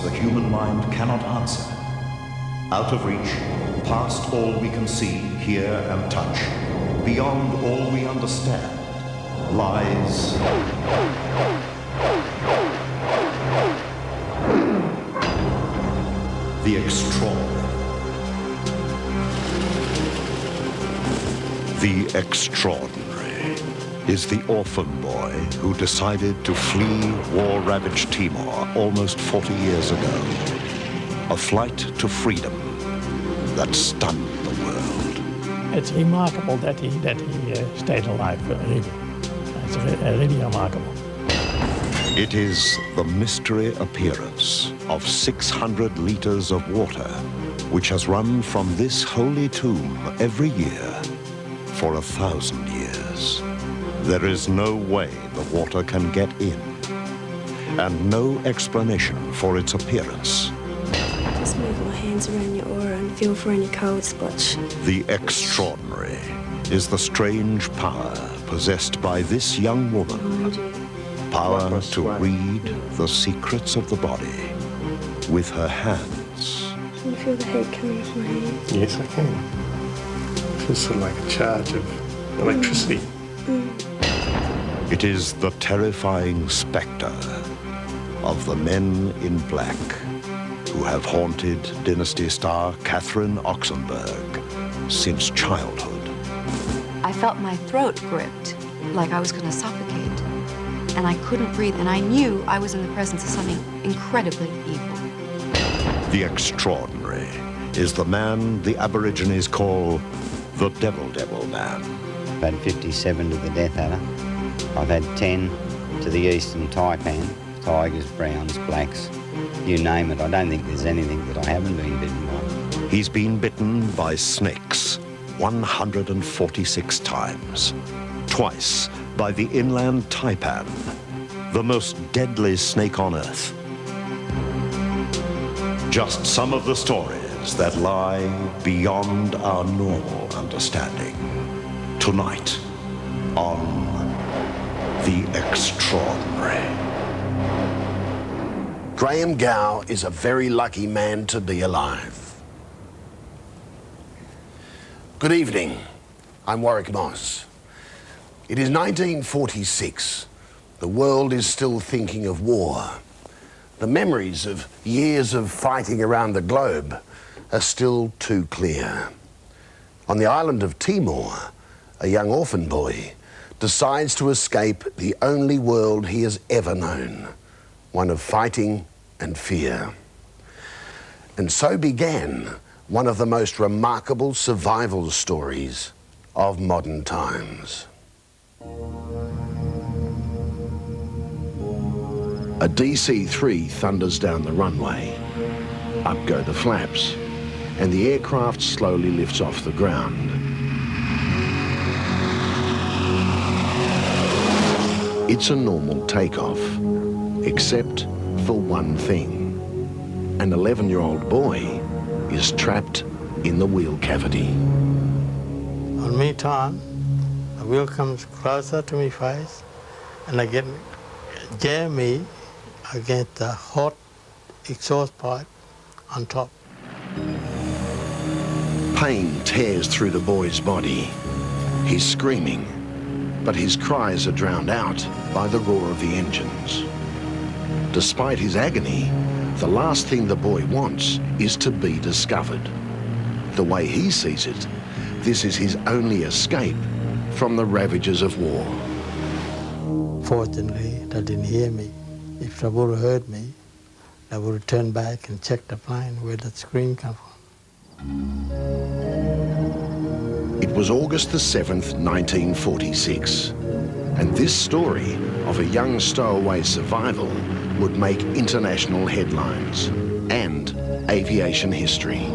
questions the human mind cannot answer. Out of reach, past all we can see, hear, and touch, beyond all we understand, lies the extraordinary. The extraordinary is the orphan boy who decided to flee war-ravaged Timor almost 40 years ago. A flight to freedom that stunned the world. It's remarkable that he stayed alive, really. It's really remarkable. It is the mystery appearance of 600 liters of water, which has run from this holy tomb every year for 1,000 years. There is no way the water can get in, and no explanation for its appearance. Just move my hands around your aura and feel for any cold spots. The extraordinary is the strange power possessed by this young woman. Power to read the secrets of the body with her hands. Can you feel the heat coming off my hands? Yes, I can. It feels sort of like a charge of electricity. It is the terrifying spectre of the men in black who have haunted Dynasty star Catherine Oxenberg since childhood. I felt my throat gripped, like I was going to suffocate. And I couldn't breathe, and I knew I was in the presence of something incredibly evil. The extraordinary is the man the Aborigines call the Devil Man. I've had 57 to the Death Adder. I've had 10 to the Eastern Taipan, tigers, browns, blacks, you name it. I don't think there's anything that I haven't been bitten by. He's been bitten by snakes 146 times. Twice by the inland taipan, the most deadly snake on Earth. Just some of the stories that lie beyond our normal understanding. Tonight on The Extraordinary. Graham Gow is a very lucky man to be alive. Good evening, I'm Warwick Moss. It is 1946. The world is still thinking of war. The memories of years of fighting around the globe are still too clear. On the island of Timor, a young orphan boy decides to escape the only world he has ever known, one of fighting and fear. And so began one of the most remarkable survival stories of modern times. A DC-3 thunders down the runway. Up go the flaps, and the aircraft slowly lifts off the ground. It's a normal takeoff, except for one thing. An 11-year-old boy is trapped in the wheel cavity. On me turn, the wheel comes closer to my face, and I jam me against the hot exhaust pipe on top. Pain tears through the boy's body. He's screaming, but his cries are drowned out by the roar of the engines. Despite his agony, the last thing the boy wants is to be discovered. The way he sees it, this is his only escape from the ravages of war. Fortunately, they didn't hear me. If they would have heard me, they would have turned back and checked the plane where that scream came from. It was August the 7th, 1946, and this story of a young stowaway survival would make international headlines and aviation history.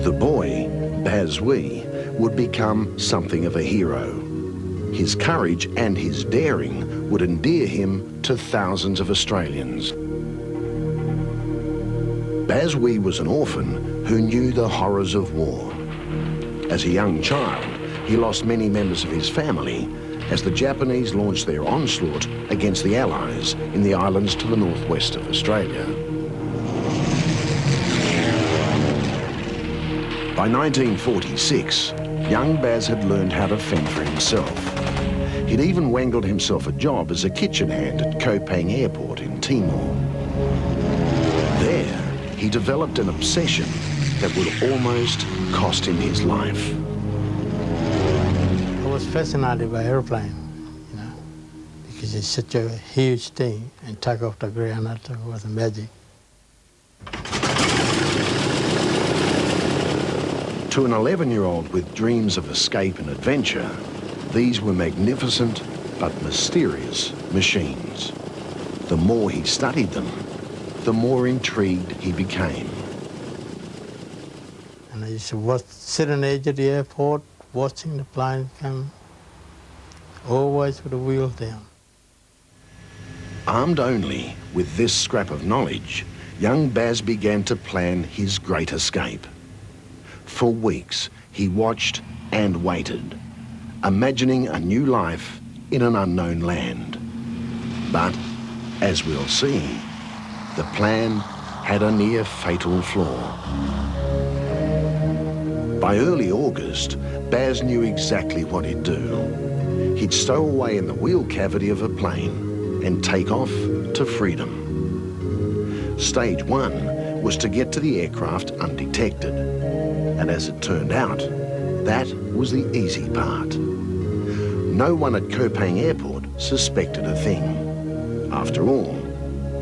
The boy, Baz Wee, would become something of a hero. His courage and his daring would endear him to thousands of Australians. Baz Wee was an orphan who knew the horrors of war. As a young child, he lost many members of his family as the Japanese launched their onslaught against the Allies in the islands to the northwest of Australia. By 1946, young Baz had learned how to fend for himself. He'd even wangled himself a job as a kitchen hand at Kopang Airport in Timor. There, he developed an obsession that would almost cost him his life. I was fascinated by airplane, because it's such a huge thing, and take off the granite was magic. To an 11-year-old with dreams of escape and adventure, these were magnificent but mysterious machines. The more he studied them, the more intrigued he became. And I used to sit on the edge of the airport, watching the plane come, always with the wheels down. Armed only with this scrap of knowledge, young Baz began to plan his great escape. For weeks, he watched and waited, imagining a new life in an unknown land. But, as we'll see, the plan had a near fatal flaw. By early August, Baz knew exactly what he'd do. He'd stow away in the wheel cavity of a plane and take off to freedom. Stage one was to get to the aircraft undetected. And as it turned out, that was the easy part. No one at Kopang Airport suspected a thing. After all,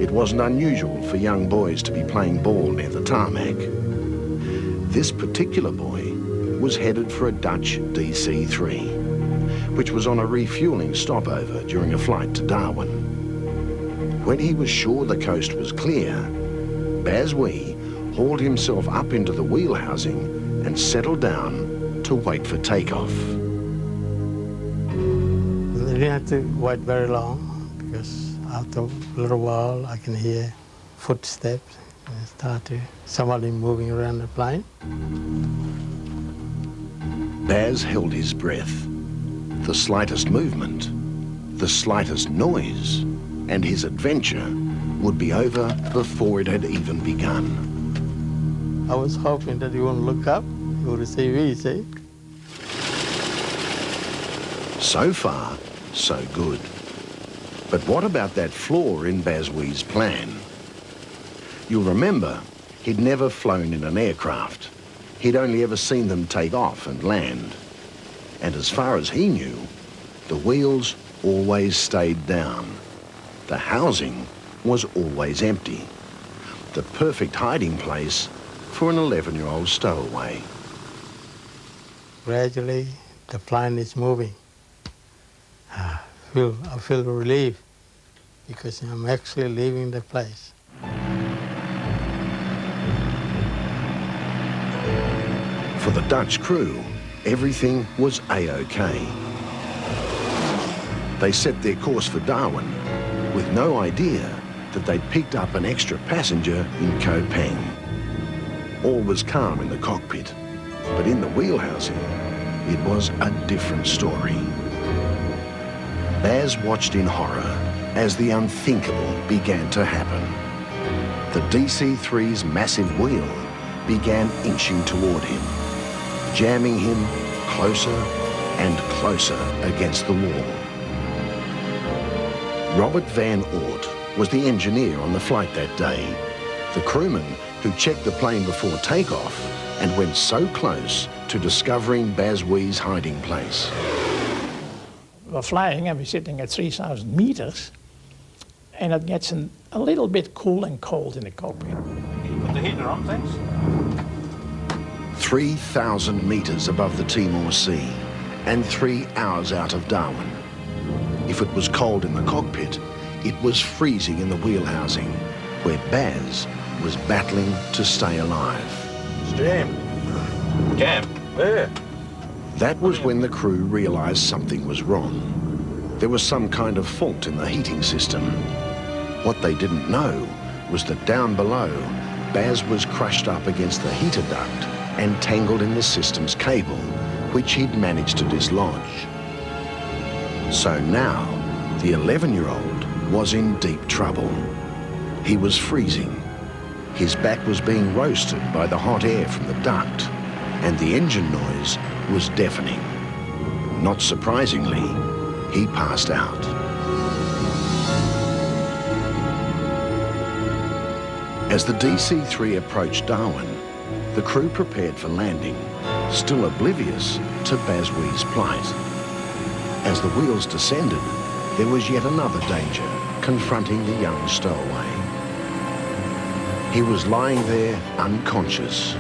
it wasn't unusual for young boys to be playing ball near the tarmac. This particular boy was headed for a Dutch DC-3, which was on a refueling stopover during a flight to Darwin. When he was sure the coast was clear, Baz Wee hauled himself up into the wheel housing and settled down to wait for takeoff. You didn't have to wait very long, because after a little while I can hear footsteps and somebody moving around the plane. Baz held his breath. The slightest movement, the slightest noise, and his adventure would be over before it had even begun. I was hoping that he wouldn't look up, he would see me, see? So far, so good. But what about that flaw in Baz Wee's plan? You'll remember, he'd never flown in an aircraft. He'd only ever seen them take off and land. And as far as he knew, the wheels always stayed down. The housing was always empty. The perfect hiding place for an 11-year-old stowaway. Gradually, the plane is moving. I feel relief, because I'm actually leaving the place. For the Dutch crew, everything was A-OK. They set their course for Darwin with no idea that they'd picked up an extra passenger in Kopang. All was calm in the cockpit, but in the wheel housing, it was a different story. Baz watched in horror as the unthinkable began to happen. The DC-3's massive wheel began inching toward him, jamming him closer and closer against the wall. Robert Van Oort was the engineer on the flight that day, the crewman who checked the plane before takeoff and went so close to discovering Baz Wee's hiding place. We're flying and we're sitting at 3,000 meters, and it gets a little bit cool and cold in the cockpit. You put the heater on, thanks. 3,000 meters above the Timor Sea and 3 hours out of Darwin. If it was cold in the cockpit, it was freezing in the wheel housing, where Baz was battling to stay alive. Jam. There. That was when the crew realized something was wrong. There was some kind of fault in the heating system. What they didn't know was that down below, Baz was crushed up against the heater duct and tangled in the system's cable, which he'd managed to dislodge. So now, the 11-year-old was in deep trouble. He was freezing. His back was being roasted by the hot air from the duct, and the engine noise was deafening. Not surprisingly, he passed out. As the DC-3 approached Darwin, the crew prepared for landing, still oblivious to Bazwee's plight. As the wheels descended, there was yet another danger confronting the young stowaway. He was lying there unconscious,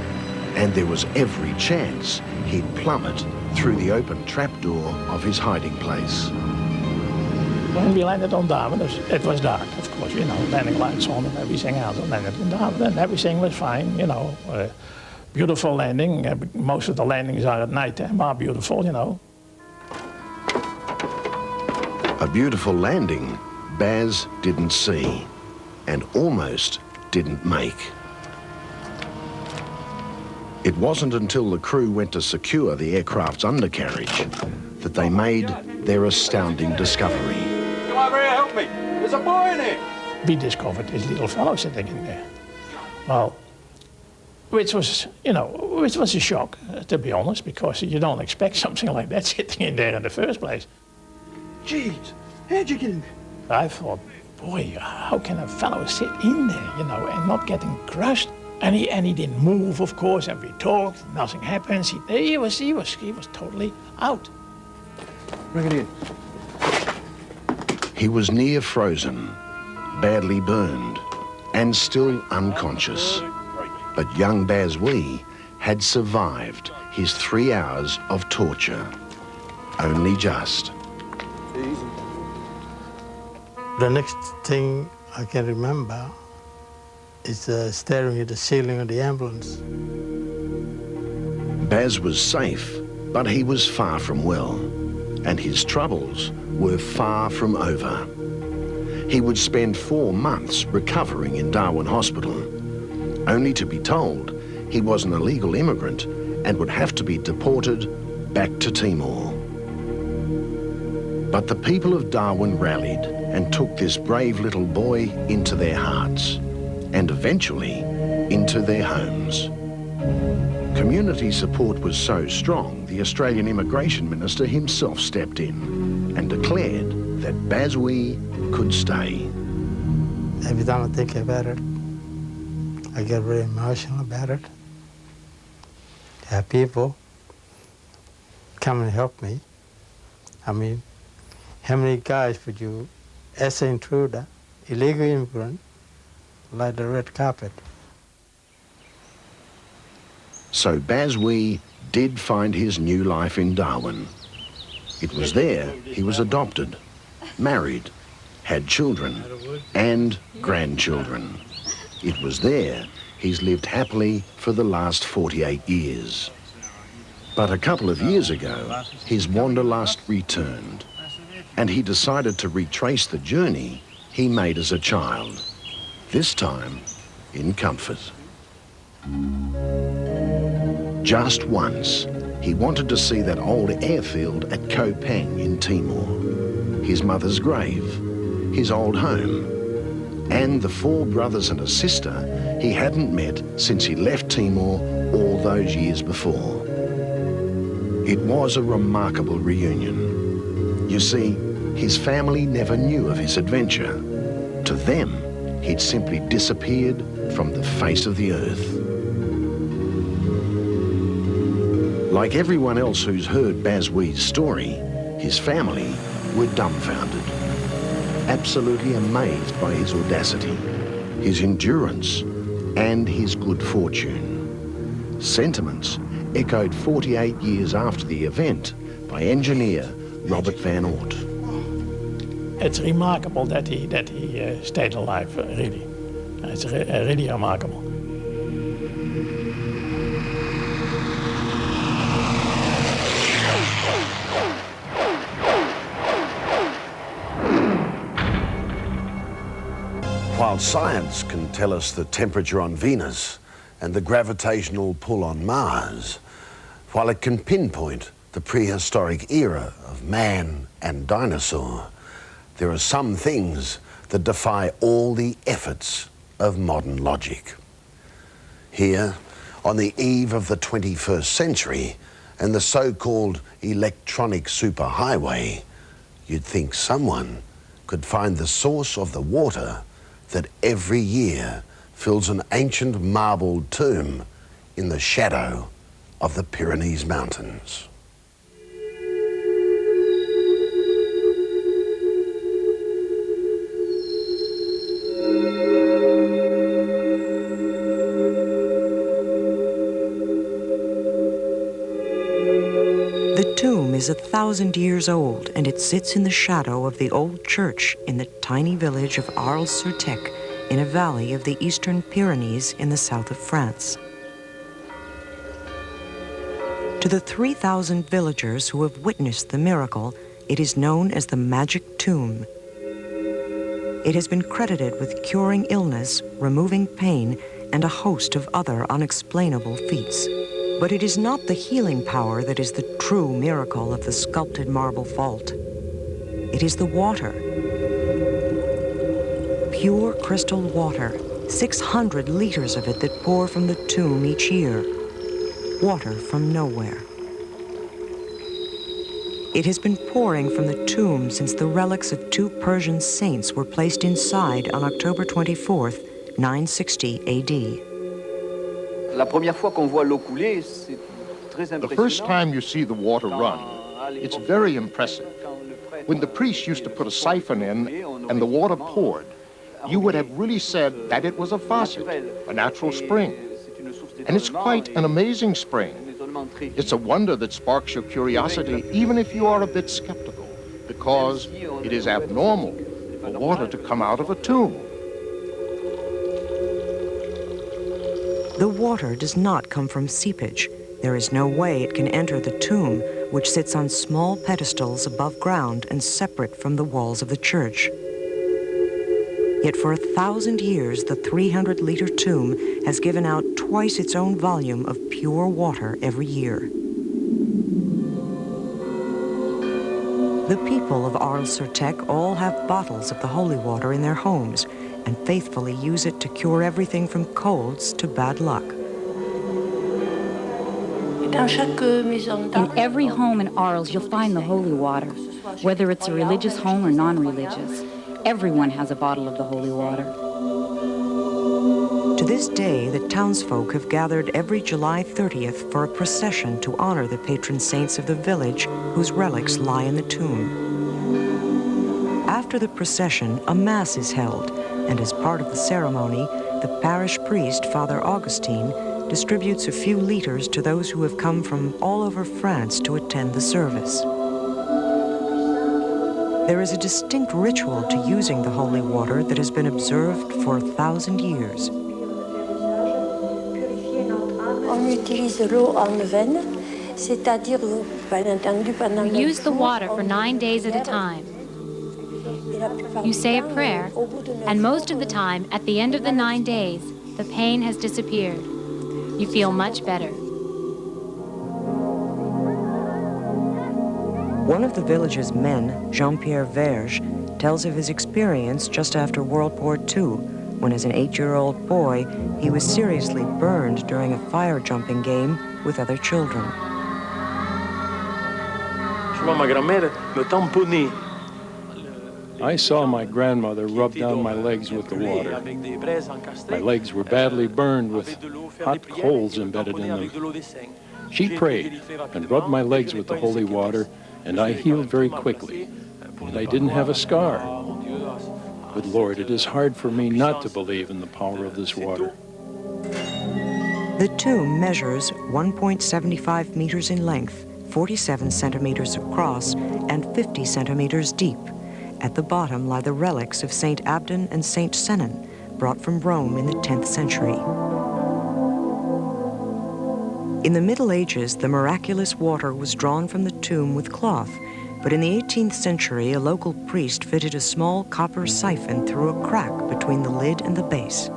and there was every chance he'd plummet through the open trapdoor of his hiding place. When we landed on Darwin, it was dark, of course, you know, landing lights on and everything else. And landed in Darwin, and everything was fine, you know. Beautiful landing. Most of the landings are at night and are beautiful, you know. A beautiful landing Baz didn't see and almost didn't make. It wasn't until the crew went to secure the aircraft's undercarriage that they made their astounding discovery. Come over here, help me. There's a boy in here. We discovered this little fellow sitting in there. Well, which was, you know, which was a shock, to be honest, because you don't expect something like that sitting in there in the first place. Jeez, how'd you get in? I thought, boy, how can a fellow sit in there, you know, and not getting crushed? And he didn't move, of course, and we talked, nothing happens. He was totally out. Bring it in. He was near frozen, badly burned, and still unconscious. But young Bazwee had survived his 3 hours of torture. Only just. The next thing I can remember is staring at the ceiling of the ambulance. Baz was safe, but he was far from well, and his troubles were far from over. He would spend 4 months recovering in Darwin Hospital, only to be told he was an illegal immigrant and would have to be deported back to Timor. But the people of Darwin rallied and took this brave little boy into their hearts, and eventually into their homes. Community support was so strong, the Australian Immigration Minister himself stepped in and declared that Bazwee could stay. Every time I think about it, I get very emotional about it. To have people come and help me. I mean, how many guys would you, as an intruder, illegal immigrant, like the red carpet? So Bazwee did find his new life in Darwin. It was there he was adopted, married, had children and grandchildren. It was there he's lived happily for the last 48 years. But a couple of years ago, his wanderlust returned, and he decided to retrace the journey he made as a child, this time in comfort. Just once, he wanted to see that old airfield at Koh Peng in Timor, his mother's grave, his old home, and the 4 brothers and a sister he hadn't met since he left Timor all those years before. It was a remarkable reunion. You see, his family never knew of his adventure. To them, he'd simply disappeared from the face of the earth. Like everyone else who's heard Bazwee's story, his family were dumbfounded, absolutely amazed by his audacity, his endurance, and his good fortune. Sentiments echoed 48 years after the event by engineer Robert Van Oort. It's remarkable that he stayed alive, really. It's really remarkable. While science can tell us the temperature on Venus and the gravitational pull on Mars, while it can pinpoint the prehistoric era of man and dinosaur, there are some things that defy all the efforts of modern logic. Here, on the eve of the 21st century and the so-called electronic superhighway, you'd think someone could find the source of the water that every year fills an ancient marble tomb in the shadow of the Pyrenees Mountains. The tomb is 1,000 years old, and it sits in the shadow of the old church in the tiny village of Arles-sur-Tech, in a valley of the eastern Pyrenees in the south of France. To the 3,000 villagers who have witnessed the miracle, it is known as the Magic Tomb. It has been credited with curing illness, removing pain, and a host of other unexplainable feats. But it is not the healing power that is the true miracle of the sculpted marble vault. It is the water. Pure crystal water, 600 liters of it that pour from the tomb each year. Water from nowhere. It has been pouring from the tomb since the relics of 2 Persian saints were placed inside on October 24th, 960 AD. The first time you see the water run, it's very impressive. When the priest used to put a siphon in and the water poured, you would have really said that it was a faucet, a natural spring. And it's quite an amazing spring. It's a wonder that sparks your curiosity, even if you are a bit skeptical, because it is abnormal for water to come out of a tomb. The water does not come from seepage. There is no way it can enter the tomb, which sits on small pedestals above ground and separate from the walls of the church. Yet for 1,000 years, the 300-liter tomb has given out twice its own volume of pure water every year. The people of Arles-sur-Tech all have bottles of the holy water in their homes and faithfully use it to cure everything from colds to bad luck. In every home in Arles, you'll find the holy water, whether it's a religious home or non-religious. Everyone has a bottle of the holy water. To this day, the townsfolk have gathered every July 30th for a procession to honor the patron saints of the village whose relics lie in the tomb. After the procession, a mass is held, and as part of the ceremony, the parish priest, Father Augustine, distributes a few liters to those who have come from all over France to attend the service. There is a distinct ritual to using the holy water that has been observed for 1,000 years. You use the water for 9 days at a time. You say a prayer, and most of the time, at the end of the 9 days, the pain has disappeared. You feel much better. One of the village's men, Jean-Pierre Verge, tells of his experience just after World War II, when as an 8-year-old boy, he was seriously burned during a fire jumping game with other children. I saw my grandmother rub down my legs with the water. My legs were badly burned with hot coals embedded in them. She prayed and rubbed my legs with the holy water, and I healed very quickly, and I didn't have a scar. But Lord, it is hard for me not to believe in the power of this water. The tomb measures 1.75 meters in length, 47 centimeters across, and 50 centimeters deep. At the bottom lie the relics of Saint Abdon and Saint Sennen, brought from Rome in the 10th century. In the Middle Ages, the miraculous water was drawn from the tomb with cloth, but in the 18th century, a local priest fitted a small copper siphon through a crack between the lid and the base.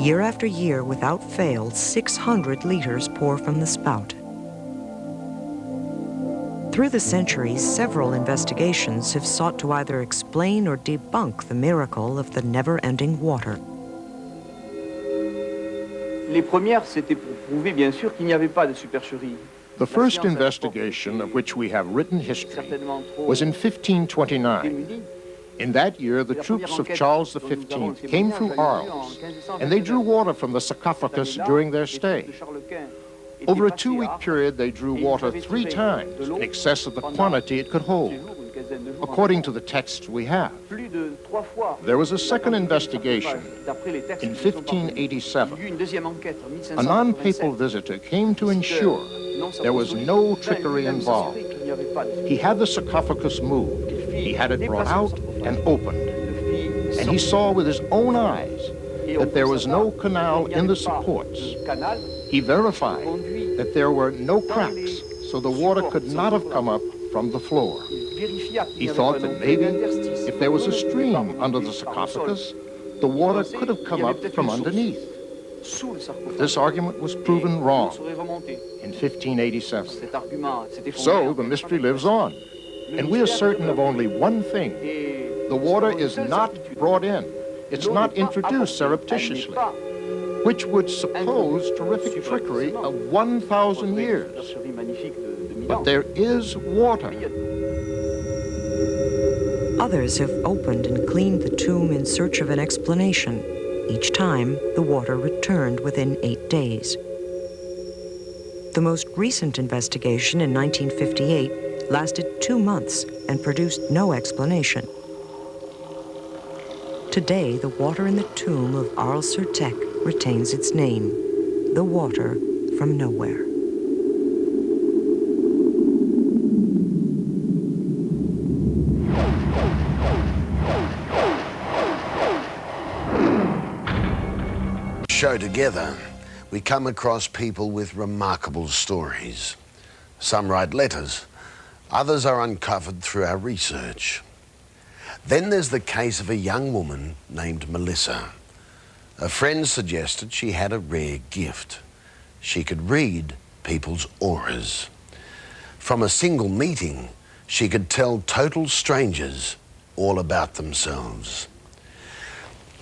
Year after year, without fail, 600 liters pour from the spout. Through the centuries, several investigations have sought to either explain or debunk the miracle of the never-ending water. Les premières, c'était pour prouver, bien sûr, qu'il n'y avait pas de supercherie. The first investigation of which we have written history was in 1529. In that year, the troops of Charles V came through Arles, and they drew water from the sarcophagus during their stay. Over a 2-week period, they drew water 3 times, in excess of the quantity it could hold, according to the texts we have. There was a second investigation in 1587. A non-papal visitor came to ensure there was no trickery involved. He had the sarcophagus moved. He had it brought out and opened. And he saw with his own eyes that there was no canal in the supports. He verified that there were no cracks, so the water could not have come up from the floor. He thought that maybe if there was a stream under the sarcophagus, the water could have come up from underneath. But this argument was proven wrong in 1587. So the mystery lives on, and we are certain of only one thing. The water is not brought in. It's not introduced surreptitiously, which would suppose terrific trickery of 1,000 years. But there is water. Others have opened and cleaned the tomb in search of an explanation. Each time, the water returned within 8 days. The most recent investigation in 1958 lasted 2 months and produced no explanation. Today, the water in the tomb of Arles-sur-Tech retains its name, the water from nowhere. Show together, we come across people with remarkable stories. Some write letters, others are uncovered through our research. Then there's the case of a young woman named Melissa. A friend suggested she had a rare gift. She could read people's auras. From a single meeting, she could tell total strangers all about themselves.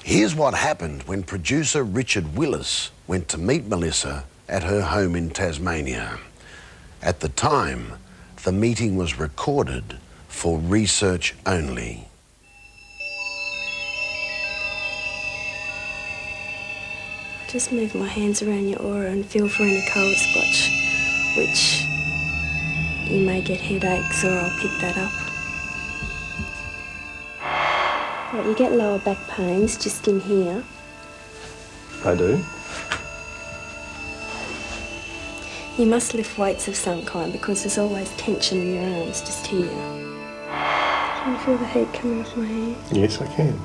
Here's what happened when producer Richard Willis went to meet Melissa at her home in Tasmania. At the time, the meeting was recorded for research only. Just move my hands around your aura and feel for any cold spots, which you may get headaches, or I'll pick that up. Right, you get lower back pains just in here. I do. You must lift weights of some kind because there's always tension in your arms just here. Can you feel the heat coming off my hands? Yes, I can.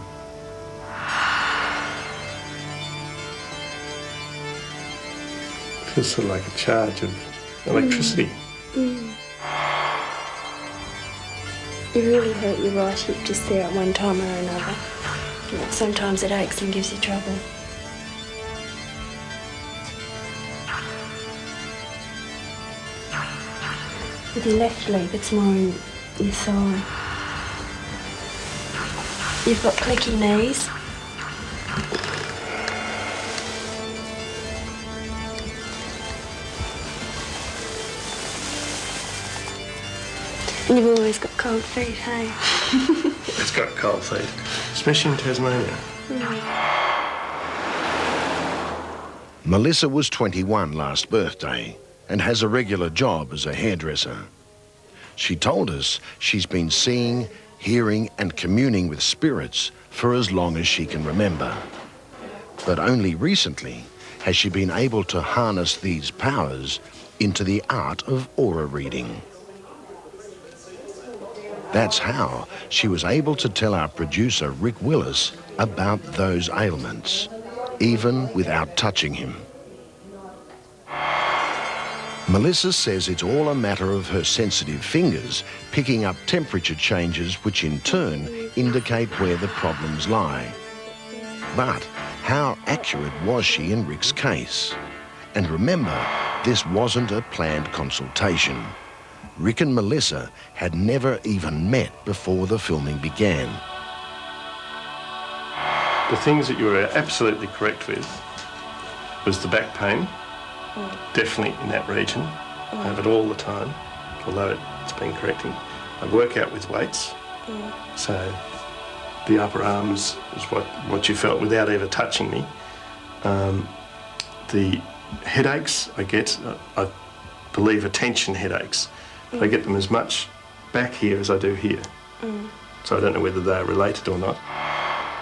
Feels sort of like a charge of electricity. You really hurt your right hip just there at one time or another. You know, sometimes it aches and gives you trouble. With your left leg, it's more in your thigh. You've got clicky knees. And you've always got cold feet, hey? It's got cold feet, especially in Tasmania. Melissa was 21 last birthday and has a regular job as a hairdresser. She told us she's been seeing, hearing and communing with spirits for as long as she can remember. But only recently has she been able to harness these powers into the art of aura reading. That's how she was able to tell our producer, Rick Willis, about those ailments, even without touching him. Melissa says it's all a matter of her sensitive fingers picking up temperature changes which in turn indicate where the problems lie. But how accurate was she in Rick's case? And remember, this wasn't a planned consultation. Rick and Melissa had never even met before the filming began. The things that you were absolutely correct with was the back pain, definitely in that region. I have it all the time, although it's been correcting. I work out with weights, so the upper arms is what you felt without ever touching me. The headaches I get, I believe, are tension headaches. But I get them as much back here as I do here. So I don't know whether they are related or not.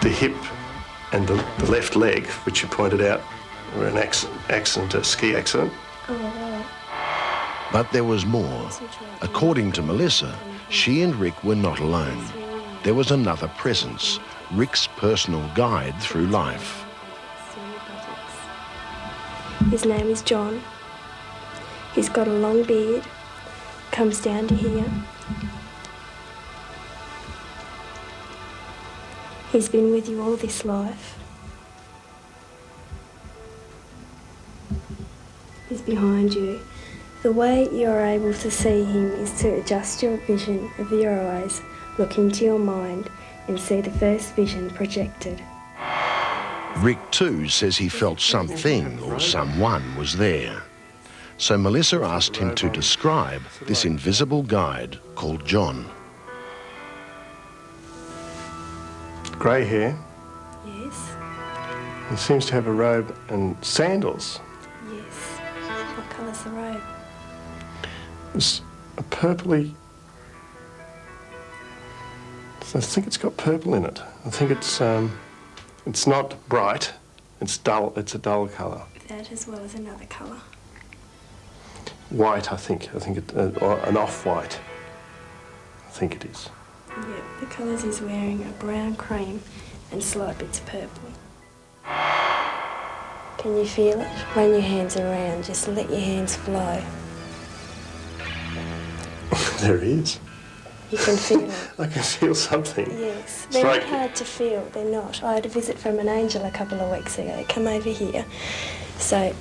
The hip and the left leg, which you pointed out, were an accident, a ski accident. But there was more. According to Melissa, she and Rick were not alone. There was another presence, Rick's personal guide through life. His name is John. He's got a long beard, comes down to here. He's been with you all this life. He's behind you. The way you're able to see him is to adjust your vision of your eyes, look into your mind and see the first vision projected. Rick too says he felt something or someone was there. So Melissa asked him to describe this invisible guide called John. Grey hair. Yes. He seems to have a robe and sandals. Yes. What colour's the robe? It's a purpley... I think it's got purple in it. I think it's not bright, it's dull, it's a dull colour. That as well as another colour. White, I think or an off-white. I think it is. Yeah, the colours he's wearing are brown, cream and slight bits of purple. Can you feel it? Run your hands around, just let your hands flow. There he is. You can feel it. I can feel something. Yes, It's they're like... not hard to feel, they're not. I had a visit from an angel a couple of weeks ago, come over here. So,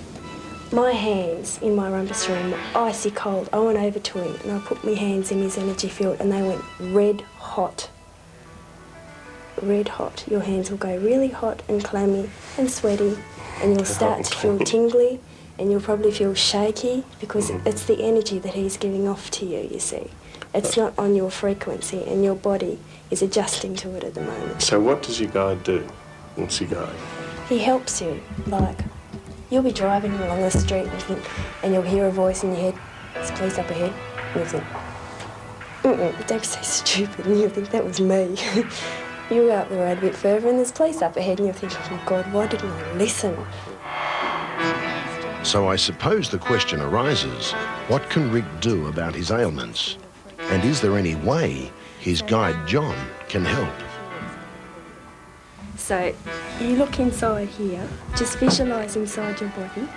my hands in my rumpus room were icy cold. I went over to him and I put my hands in his energy field and they went red hot. Red hot. Your hands will go really hot and clammy and sweaty and you'll start to feel tingly and you'll probably feel shaky because it's the energy that he's giving off to you, you see. It's not on your frequency and your body is adjusting to it at the moment. So what does your guide do? What's your guide? He helps you, like, you'll be driving along the street and you'll hear a voice in your head, there's police up ahead, and you'll think, don't be so stupid, and you'll think that was me. You go up the road a bit further and there's police up ahead and you'll think, oh God, why didn't I listen? So I suppose the question arises, what can Rick do about his ailments? And is there any way his guide John can help? So you look inside here, just visualise inside your body,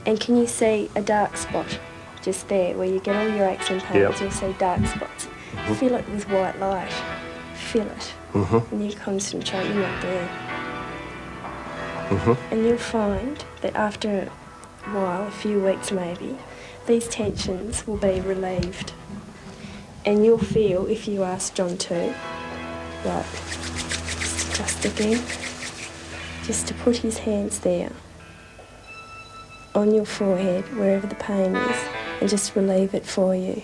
and can you see a dark spot just there where you get all your aches and pains? You'll see dark spots. Fill it with white light. Fill it. And you concentrate, you're not there. And you'll find that after a while, a few weeks maybe, these tensions will be relieved. And you'll feel, if you ask John too, like, just again, just to put his hands there on your forehead, wherever the pain is, and just relieve it for you.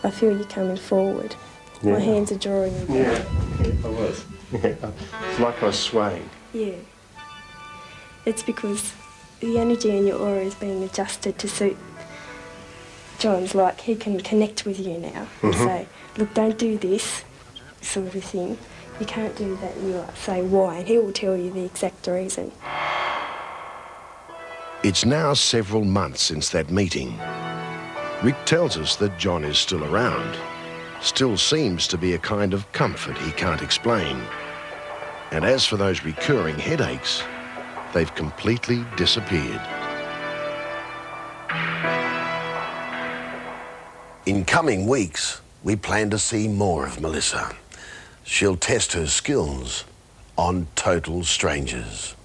I feel you coming forward. Yeah. My hands are drawing you down. Yeah, I was. Yeah. It's like I was swaying. Yeah. It's because the energy in your aura is being adjusted to suit John's, like he can connect with you now and say, look, don't do this sort of thing. You can't do that, and you like say why, and he will tell you the exact reason. It's now several months since that meeting. Rick tells us that John is still around. Still seems to be a kind of comfort he can't explain. And as for those recurring headaches, they've completely disappeared. In coming weeks, we plan to see more of Melissa. She'll test her skills on total strangers.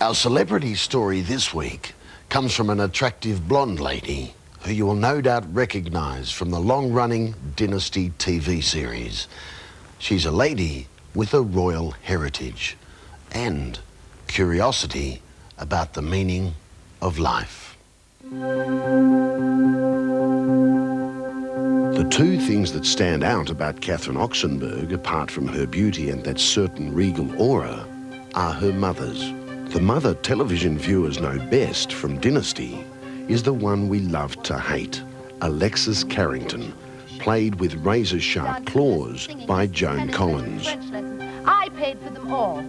Our celebrity story this week comes from an attractive blonde lady who you will no doubt recognise from the long-running Dynasty TV series. She's a lady with a royal heritage and curiosity about the meaning of life. The two things that stand out about Catherine Oxenberg, apart from her beauty and that certain regal aura, are her mothers. The mother television viewers know best from Dynasty is the one we love to hate, Alexis Carrington, played with razor-sharp claws by Joan Collins. I paid for them all.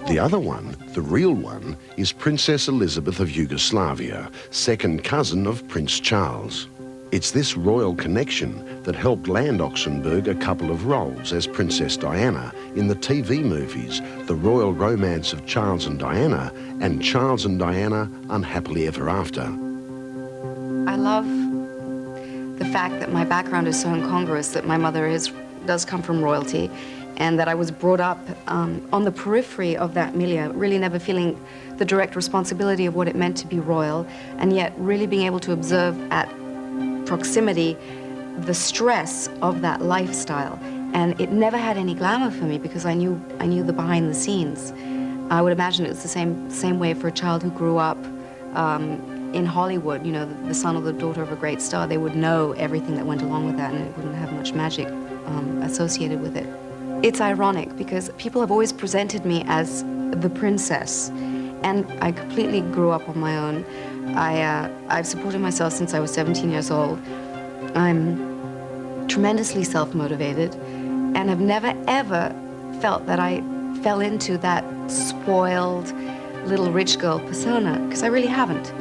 The other one, the real one, is Princess Elizabeth of Yugoslavia, second cousin of Prince Charles. It's this royal connection that helped land Oxenberg a couple of roles as Princess Diana in the TV movies The Royal Romance of Charles and Diana and Charles and Diana Unhappily Ever After. I love the fact that my background is so incongruous, that my mother does come from royalty, and that I was brought up on the periphery of that milieu, really never feeling the direct responsibility of what it meant to be royal, and yet really being able to observe at proximity the stress of that lifestyle. And it never had any glamour for me because I knew the behind the scenes. I would imagine it was the same way for a child who grew up in Hollywood, you know, the son or the daughter of a great star. They would know everything that went along with that, and it wouldn't have much magic associated with it. It's ironic because people have always presented me as the princess, and I completely grew up on my own. I've supported myself since I was 17 years old. I'm tremendously self-motivated and have never, ever felt that I fell into that spoiled little rich girl persona, because I really haven't.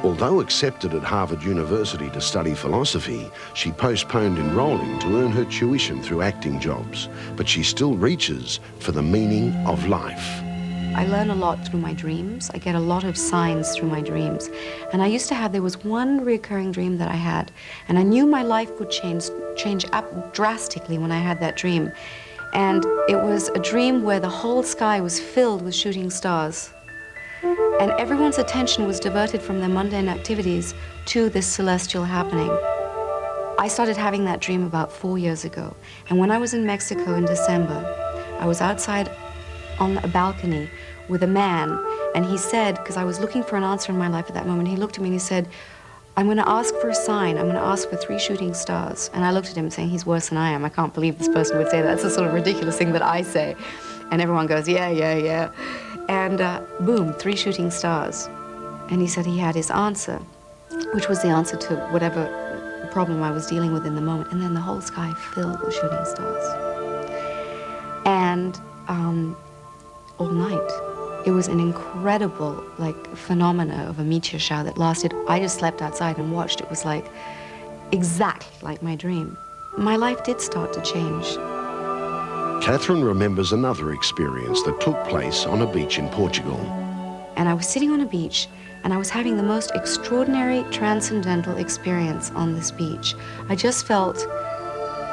Although accepted at Harvard University to study philosophy, she postponed enrolling to earn her tuition through acting jobs, but she still reaches for the meaning of life. I learn a lot through my dreams. I get a lot of signs through my dreams. And I used to have, there was one recurring dream that I had, and I knew my life would change up drastically when I had that dream. And it was a dream where the whole sky was filled with shooting stars. And everyone's attention was diverted from their mundane activities to this celestial happening. I started having that dream about 4 years ago. And when I was in Mexico in December, I was outside on a balcony with a man, and he said, because I was looking for an answer in my life at that moment, he looked at me and he said, I'm going to ask for a sign. I'm going to ask for 3 shooting stars. And I looked at him saying, he's worse than I am. I can't believe this person would say that. That's the sort of ridiculous thing that I say. And everyone goes, yeah, yeah, yeah. And boom, 3 shooting stars. And he said he had his answer, which was the answer to whatever problem I was dealing with in the moment. And then the whole sky filled with shooting stars. And all night, it was an incredible, phenomena of a meteor shower that lasted. I just slept outside and watched. It was exactly like my dream. My life did start to change. Catherine remembers another experience that took place on a beach in Portugal. And I was sitting on a beach, and I was having the most extraordinary, transcendental experience on this beach. I just felt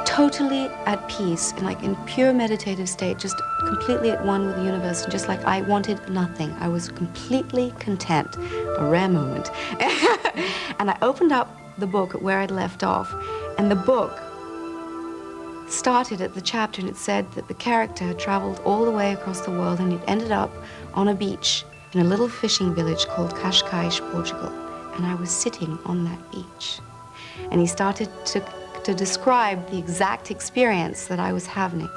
totally at peace, in pure meditative state, just completely at one with the universe, and just like I wanted nothing. I was completely content, a rare moment. And I opened up the book at where I'd left off, and the book started at the chapter, and it said that the character had traveled all the way across the world, and it ended up on a beach in a little fishing village called Cascais, Portugal. And I was sitting on that beach. And he started to describe the exact experience that I was having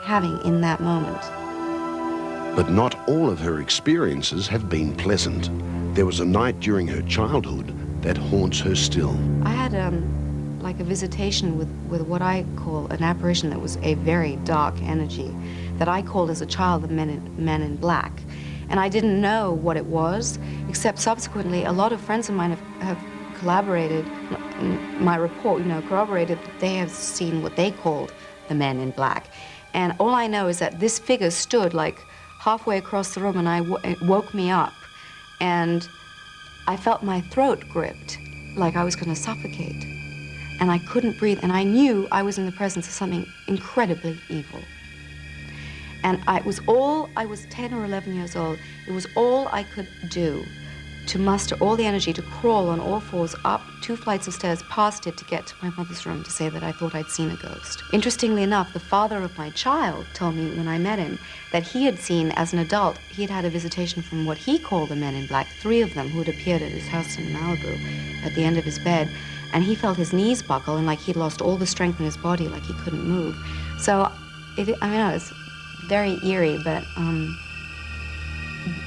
in that moment. But not all of her experiences have been pleasant. There was a night during her childhood that haunts her still. I had a visitation with what I call an apparition that was a very dark energy that I called as a child the men in black. And I didn't know what it was, except subsequently a lot of friends of mine have collaborated, my report, corroborated that they have seen what they called the men in black. And all I know is that this figure stood halfway across the room, and it woke me up. And I felt my throat gripped, like I was going to suffocate. And I couldn't breathe, and I knew I was in the presence of something incredibly evil. And I was 10 or 11 years old. It was all I could do to muster all the energy to crawl on all fours up 2 flights of stairs past it to get to my mother's room to say that I thought I'd seen a ghost. Interestingly enough, the father of my child told me when I met him that he had seen, as an adult, he had had a visitation from what he called the men in black, 3 of them who had appeared at his house in Malibu at the end of his bed, and he felt his knees buckle and like he'd lost all the strength in his body, like he couldn't move. So, it's very eerie, but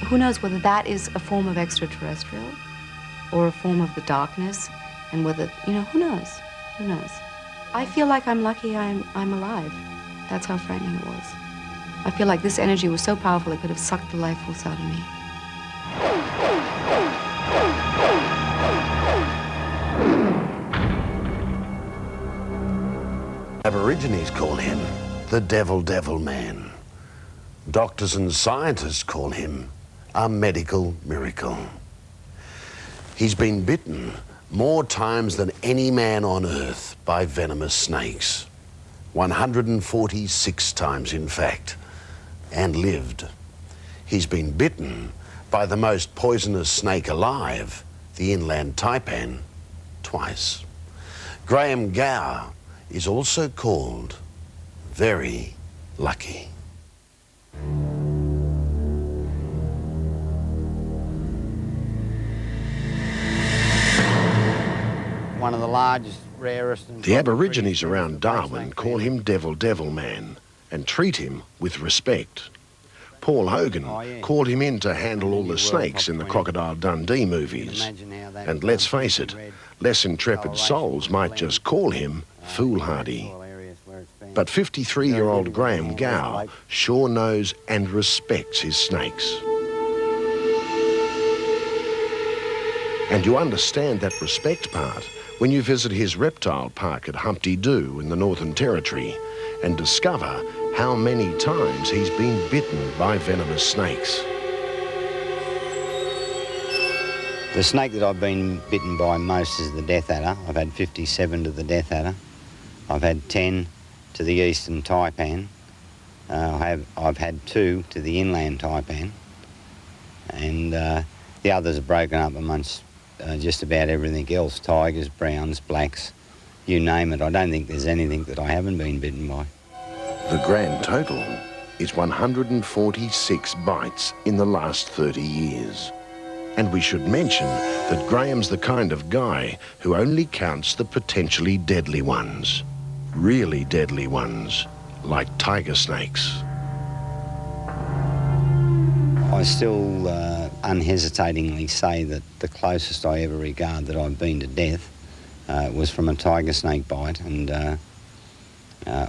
who knows whether that is a form of extraterrestrial or a form of the darkness, and whether, who knows? Who knows? I feel like I'm lucky I'm alive. That's how frightening it was. I feel like this energy was so powerful it could have sucked the life force out of me. Aborigines call him the Devil Man. Doctors and scientists call him a medical miracle. He's been bitten more times than any man on earth by venomous snakes. 146 times, in fact, and lived. He's been bitten by the most poisonous snake alive, the inland taipan, twice. Graham Gower is also called very lucky. One of the largest, rarest... The Aborigines around Darwin call him Devil Man and treat him with respect. Paul Hogan called him in to handle all the snakes in the Crocodile Dundee movies. And let's face it, less intrepid souls might just call him foolhardy. But 53-year-old Graham Gower sure knows and respects his snakes. And you understand that respect part when you visit his reptile park at Humpty Doo in the Northern Territory and discover how many times he's been bitten by venomous snakes. The snake that I've been bitten by most is the death adder. I've had 57 to the death adder. I've had 10 to the eastern taipan. I've had 2 to the inland taipan. And the others are broken up amongst just about everything else. Tigers, browns, blacks, you name it. I don't think there's anything that I haven't been bitten by. The grand total is 146 bites in the last 30 years. And we should mention that Graham's the kind of guy who only counts the potentially deadly ones. Really deadly ones, like tiger snakes. I still unhesitatingly say that the closest I ever regard that I've been to death was from a tiger snake bite, and I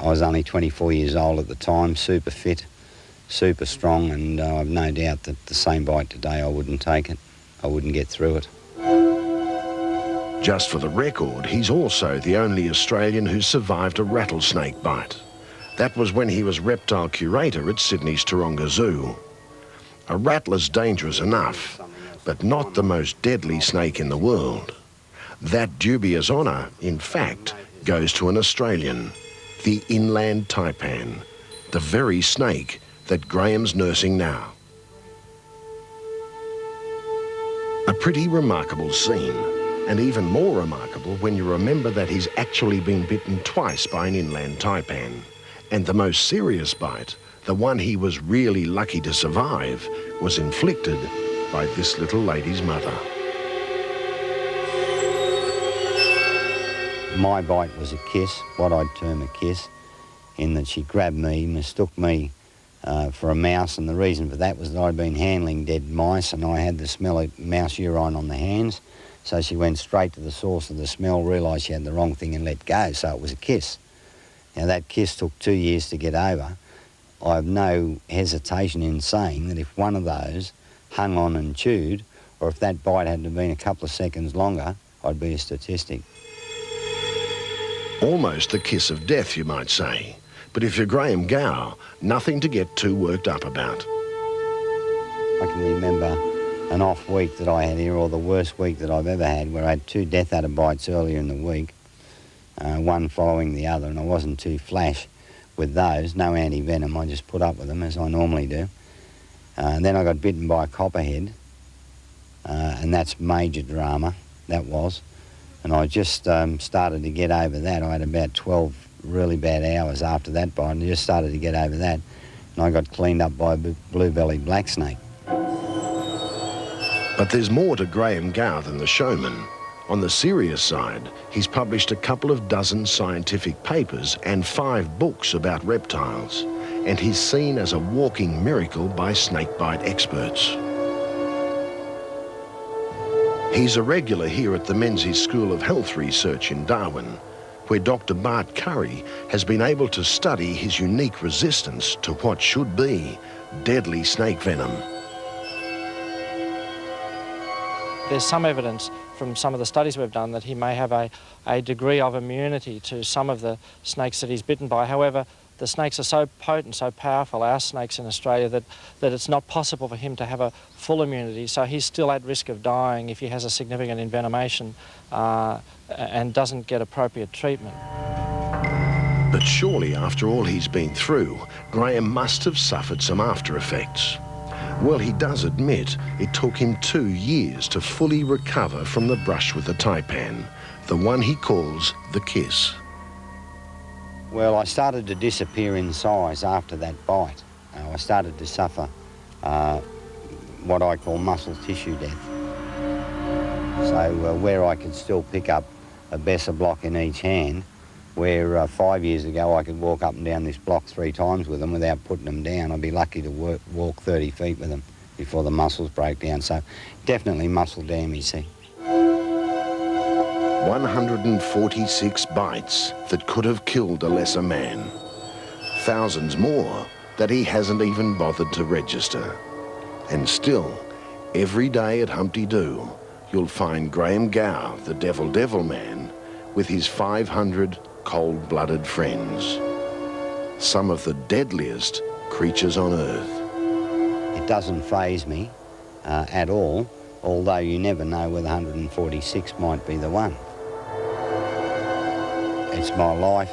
was only 24 years old at the time, super fit, super strong, and I've no doubt that the same bite today I wouldn't take it. I wouldn't get through it. Just for the record, he's also the only Australian who survived a rattlesnake bite. That was when he was reptile curator at Sydney's Taronga Zoo. A rattler's dangerous enough, but not the most deadly snake in the world. That dubious honour, in fact, goes to an Australian, the inland taipan, the very snake that Graham's nursing now. A pretty remarkable scene, and even more remarkable when you remember that he's actually been bitten twice by an inland taipan. And the most serious bite, the one he was really lucky to survive, was inflicted by this little lady's mother. My bite was a kiss, what I'd term a kiss, in that she grabbed me, mistook me for a mouse, and the reason for that was that I'd been handling dead mice and I had the smell of mouse urine on the hands, so she went straight to the source of the smell, realised she had the wrong thing and let go, so it was a kiss. Now that kiss took 2 years to get over. I have no hesitation in saying that if one of those hung on and chewed, or if that bite had been a couple of seconds longer, I'd be a statistic. Almost the kiss of death, you might say. But if you're Graham Gower, nothing to get too worked up about. I can remember an off week that I had here, or the worst week that I've ever had, where I had 2 death adder bites earlier in the week, one following the other, and I wasn't too flash with those, no anti-venom. I just put up with them as I normally do. And then I got bitten by a copperhead, and that's major drama, that was. And I just started to get over that. I had about 12 really bad hours after that bite, and I just started to get over that. And I got cleaned up by a blue-bellied black snake. But there's more to Graham Gow than the showman. On the serious side, he's published a couple of dozen scientific papers and 5 books about reptiles, and he's seen as a walking miracle by snakebite experts. He's a regular here at the Menzies School of Health Research in Darwin, where Dr. Bart Curry has been able to study his unique resistance to what should be deadly snake venom. There's some evidence from some of the studies we've done that he may have a degree of immunity to some of the snakes that he's bitten by. However, the snakes are so potent, so powerful, our snakes in Australia, that it's not possible for him to have a full immunity. So he's still at risk of dying if he has a significant envenomation and doesn't get appropriate treatment. But surely, after all he's been through, Graham must have suffered some after effects. Well, he does admit it took him 2 years to fully recover from the brush with the taipan, the one he calls the kiss. Well, I started to disappear in size after that bite. I started to suffer what I call muscle tissue death. So where I could still pick up a Besser block in each hand, where 5 years ago I could walk up and down this block 3 times with them without putting them down. I'd be lucky to walk 30 feet with them before the muscles break down. So definitely muscle damage, see. 146 bites that could have killed a lesser man. Thousands more that he hasn't even bothered to register. And still, every day at Humpty Doo, you'll find Graham Gow, the Devil Man, with his 500 cold-blooded friends. Some of the deadliest creatures on Earth. It doesn't faze me at all, although you never know whether 146 might be the one. It's my life.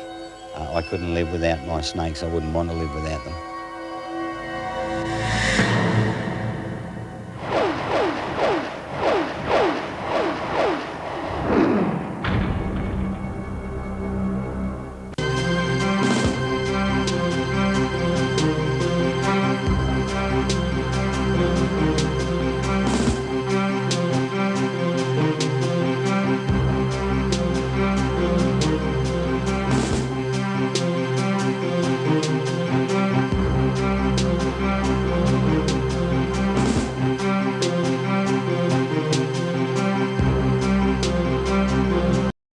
I couldn't live without my snakes. I wouldn't want to live without them.